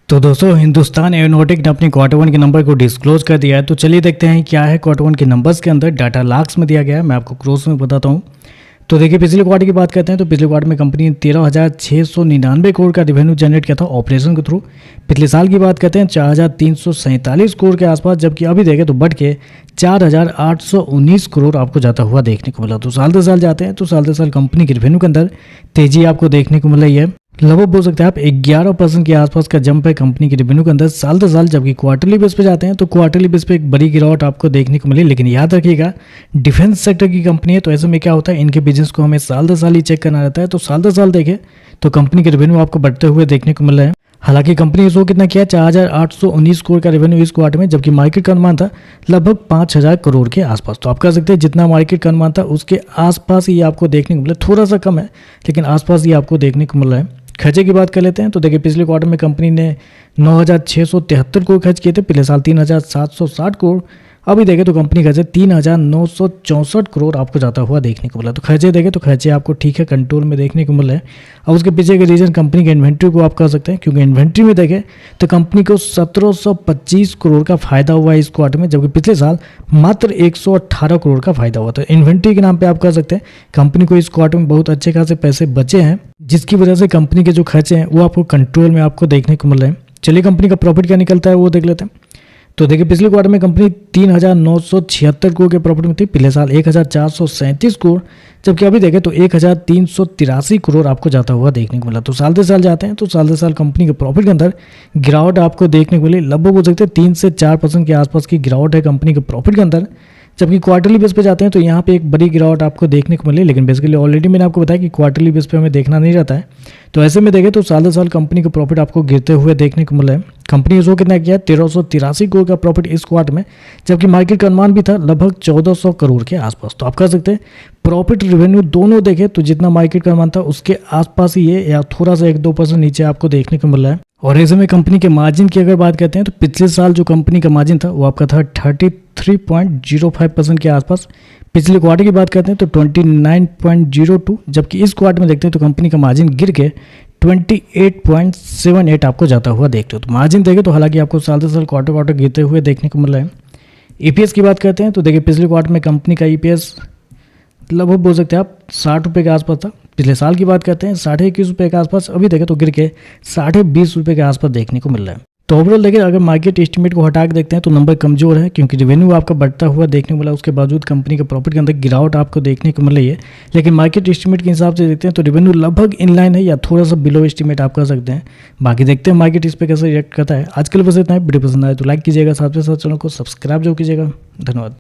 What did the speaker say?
तो दोस्तों हिंदुस्तान एरोनॉटिक ने अपने क्वार्टर वन के नंबर को डिस्क्लोज कर दिया है। तो चलिए देखते हैं क्या है क्वार्टर वन के नंबर्स के अंदर। डाटा लाख्स में दिया गया है, मैं आपको क्रोस में बताता हूँ। तो देखिए पिछले क्वार्टर की बात करते हैं तो पिछले क्वार्टर में कंपनी ने 13,699 करोड़ का रेवेन्यू जनरेट किया था ऑपरेशन के थ्रू। पिछले साल की बात करते हैं 4,347 करोड़ के आसपास, जबकि अभी देखें तो बढ़ के 4,819 करोड़ आपको जाता हुआ देखने को मिला। तो साल दर साल जाते हैं तो साल दर साल कंपनी के रेवेन्यू के अंदर तेजी आपको देखने को मिल रही है। लगभग बोल सकते हैं आप 11% के आसपास का जंप है कंपनी के रेवेन्यू के अंदर साल दर साल। जबकि क्वार्टरली बेस पे जाते हैं तो क्वार्टरली बेस पे एक बड़ी गिरावट आपको देखने को मिली। लेकिन याद रखिएगा डिफेंस सेक्टर की कंपनी है, तो ऐसे में क्या होता है इनके बिजनेस को हमें साल दर साल ही चेक करना रहता है। तो साल दर साल देखें तो कंपनी के रेवेन्यू आपको बढ़ते हुए देखने को मिल रहे हैं। हालांकि कंपनी ने शो कितना किया 4,819 करोड़ का रेवेन्यू इस क्वार्टर में, जबकि मार्केट का अनुमान था लगभग 5,000 करोड़ के आसपास। तो आप कह सकते हैं जितना मार्केट का अनुमान था उसके आसपास ही आपको देखने को मिला, थोड़ा सा कम है लेकिन आसपास ही आपको देखने को मिल रहा है। खर्चे की बात कर लेते हैं तो देखिए पिछले क्वार्टर में कंपनी ने 9,673 करोड़ खर्च किए थे, पिछले साल 3,760 करोड़। अभी देखें तो कंपनी खर्चे 3,964 करोड़ आपको जाता हुआ देखने को मिला। तो खर्चे देखें तो खर्चे आपको ठीक है कंट्रोल में देखने को मिल रहे हैं। और उसके पीछे के रीजन कंपनी के इन्वेंट्री को आप कह सकते हैं, क्योंकि इन्वेंट्री में देखें तो कंपनी को 1,725 करोड़ का फायदा हुआ है इस क्वार्टर में, जबकि पिछले साल मात्र 118 करोड़ का फायदा हुआ था। इन्वेंट्री के नाम पे आप कह सकते हैं कंपनी को इस क्वार्टर में बहुत अच्छे खासे पैसे बचे हैं, जिसकी वजह से कंपनी के जो खर्चे हैं वो आपको कंट्रोल में आपको देखने को मिल रहे हैं। चलिए कंपनी का प्रॉफिट क्या निकलता है वो देख लेते हैं। तो देखिए पिछले क्वार्टर में कंपनी 3,976 करोड़ के प्रॉफिट में थी, पिछले साल 1,437 करोड़, जबकि अभी देखें तो 1,383 करोड़ आपको जाता हुआ देखने को मिला। तो साल दर साल जाते हैं तो साल दर साल कंपनी के प्रॉफिट के अंदर गिरावट आपको देखने को मिली। लगभग बोल सकते हैं 3 से 4% के आसपास की गिरावट है कंपनी के प्रॉफिट के अंदर। जबकि क्वार्टरली बेस पे जाते हैं तो यहाँ पे एक बड़ी गिरावट आपको देखने को मिली, लेकिन बेसिकली ऑलरेडी मैंने आपको बताया कि क्वार्टरली बेस पे हमें देखना नहीं रहता है। तो ऐसे में देखें तो साल दर साल कंपनी का प्रॉफिट आपको गिरते हुए देखने को मिला है। कंपनी ने शो कितना किया 1,383 करोड़ का प्रॉफिट इस क्वार्टर में, जबकि मार्केट का अनुमान भी था लगभग 1,400 करोड़ के आसपास। तो आप कह सकते हैं प्रॉफिट रेवेन्यू दोनों देखें तो जितना मार्केट का अनुमान था उसके आसपास ही है या थोड़ा सा 1-2% नीचे आपको देखने को मिल रहा है। और ऐसे में कंपनी के मार्जिन की अगर बात करते हैं तो पिछले साल जो कंपनी का मार्जिन था वो आपका था 33.05% के आसपास। पिछले क्वार्टर की बात करते हैं तो 29.02, जबकि इस क्वार्टर में देखते हैं तो कंपनी का मार्जिन गिर के 28.78 आपको जाता हुआ देखते हो। तो मार्जिन देखें तो हालांकि आपको साल दर साल क्वार्टर गिरते हुए देखने को मिल रहा है। ईपीएस की बात करते हैं तो देखिए पिछले क्वार्टर में कंपनी का ईपीएस लगभग बोल सकते हैं आप 60 रुपये के आसपास था। पिछले साल की बात करते हैं 21.5 रुपये के आसपास, अभी देखें तो गिर के 20.5 रुपये के आसपास देखने को मिल रहा है। तो ओवरऑल देखिए अगर मार्केट एस्टिमेट को हटा के देखते हैं तो नंबर कमजोर है, क्योंकि रेवेन्यू आपका बढ़ता हुआ देखने को मिला, उसके बावजूद कंपनी के प्रॉफिट के अंदर गिरावट आपको देखने को मिल रही है। लेकिन मार्केट एस्टिमेट के हिसाब से देखते हैं तो रेवेन्यू लगभग इनलाइन है या थोड़ा सा बिलो एस्टिमेट आप कर सकते हैं। बाकी देखते हैं मार्केट इस पर कैसे रिएक्ट करता है। आज के लिए बस इतना है। वीडियो पसंद आए तो लाइक कीजिएगा, साथ में साथ चैनल को सब्सक्राइब जरूर कीजिएगा। धन्यवाद।